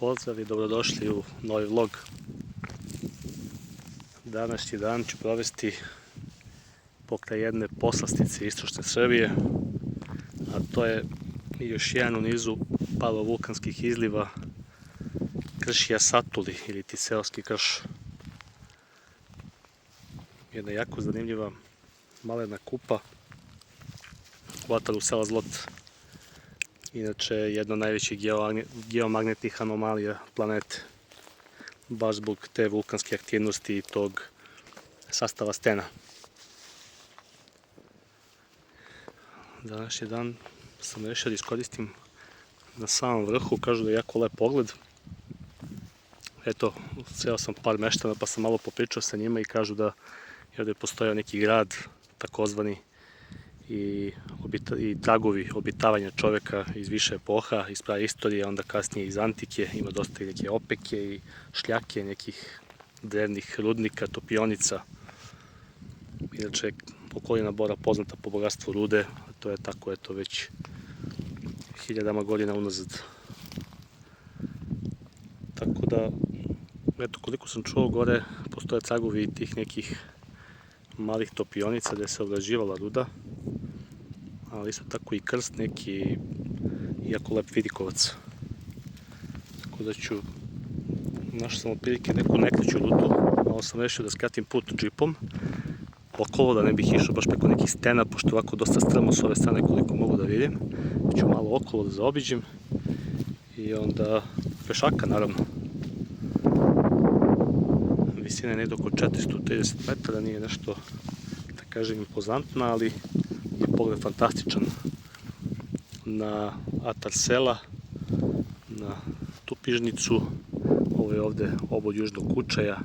Pozdrav i dobrodošli u novi vlog. Današnji dan ću provesti pokraj jedne poslastice istočne Srbije, a to je još jedan u nizu palovulkanskih izliva kršija Satuli ili ti seoski krš. Jedna jako zanimljiva malena kupa u ataru sela Zlot. Inače, jedna od najvećih geomagnetnih anomalija planete, baš zbog te vulkanske aktivnosti i tog sastava stena. Današnji dan sam rešio da iskoristim na samom vrhu, kažu da je jako lep pogled. Eto, sreo sam par meštana pa sam malo popričao sa njima i kažu da je ovde postojao neki grad, takozvani, i tragovi obitavanja čoveka iz više epoha, iz praistorije, onda kasnije iz antike, ima dosta i neke opeke i šljake, nekih drevnih rudnika, topionica. Inače, okolina Bora poznata po bogatstvu rude, a to je tako eto već hiljadama godina unazad. Tako da, eto, koliko sam čuo, gore postoje tragovi tih nekih malih topionica gde se obrađivala ruda, ali isto tako i krst neki, jako lep vidikovac. Tako da ću, našao sam otprilike neku nekreću rutu, malo sam rešio da skratim put džipom okolo, da ne bih išao baš preko nekih stena, pošto ovako dosta strmo s ove strane koliko mogu da vidim. Ću malo okolo da zaobiđem i onda pešaka naravno. Visina je negdje oko 430 metara, nije nešto, da kažem, impozantna, ali je pogled fantastičan na atar sela, na Tupižnicu, ovo je ovde obod Južnog Kučaja,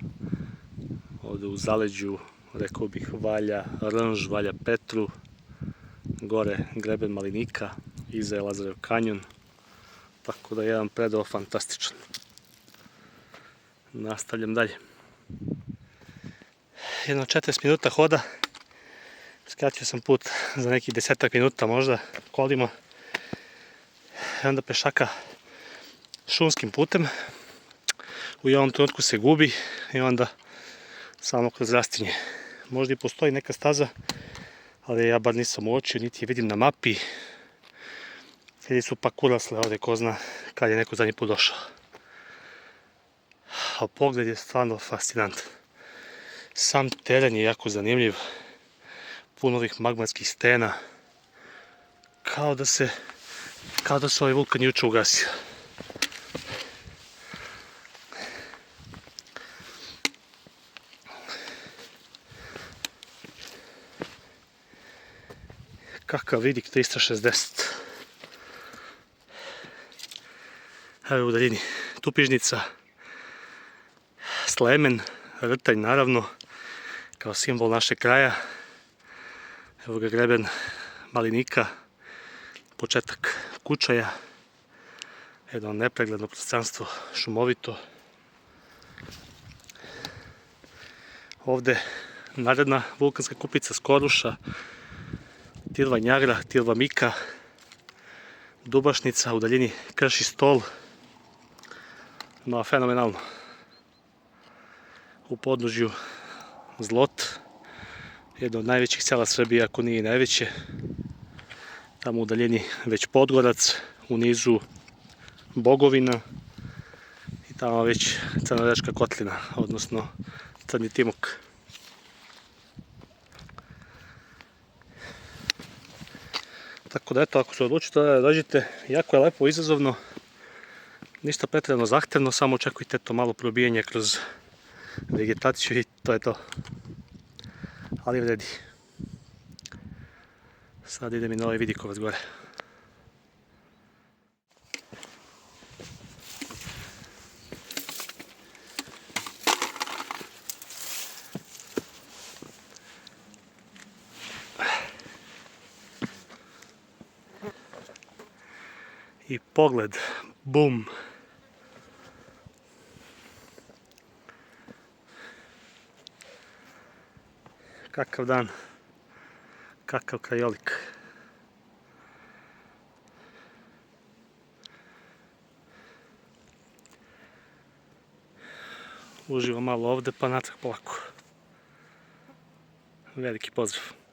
ovde u zaleđu, rekao bih, valja Rnž, valja Petru, gore greben Malinika, iza je Lazarev kanjon, tako da je jedan predeo fantastičan. Nastavljam dalje. Jedno 40 minuta hoda, skratio sam put za nekih 10 minuta možda kolima, i onda pešaka šumskim putem, u ovom trenutku se gubi i onda samo kroz rastinje. Možda i postoji neka staza, ali ja bar nisam uočio, niti je vidim na mapi, ili su pak urasle ovde, ko zna kad je neko zadnji put došao. A pogled je stvarno fascinantan. Sam teren je jako zanimljiv, puno ovih magmatskih stena, kao da se ovaj vulkan juče ugasio. Kakav vidik 360. Evo u daljini Tupižnica, Slemen, Rtanj naravno, kao simbol našeg kraja. Evo ga greben Malinika, početak Kučaja, jedno nepregledno prostranstvo, šumovito. Ovde naredna vulkanska kupica Skoruša, Tilva Njagra, Tilva Mika, Dubašnica, u daljini Krš i Stol. No, fenomenalno. U podnožju Zlot, jedno od najvećih sela Srbije, ako nije i najveće. Tamo u daljini već Podgorac, u nizu Bogovina i tamo već Crnorečka kotlina, odnosno Crni Timok. Tako da eto, ako se odlučite da dođete, jako je lepo, izazovno, ništa pretjerano zahtevno, samo očekujte to malo probijanje kroz vegetaciju i to je to. Ali vredi. Sad idem i na ovaj vidikovac gore. I pogled, bum. Kakav dan, kakav krajolik. uživam malo ovde pa natrag polako. Veliki pozdrav.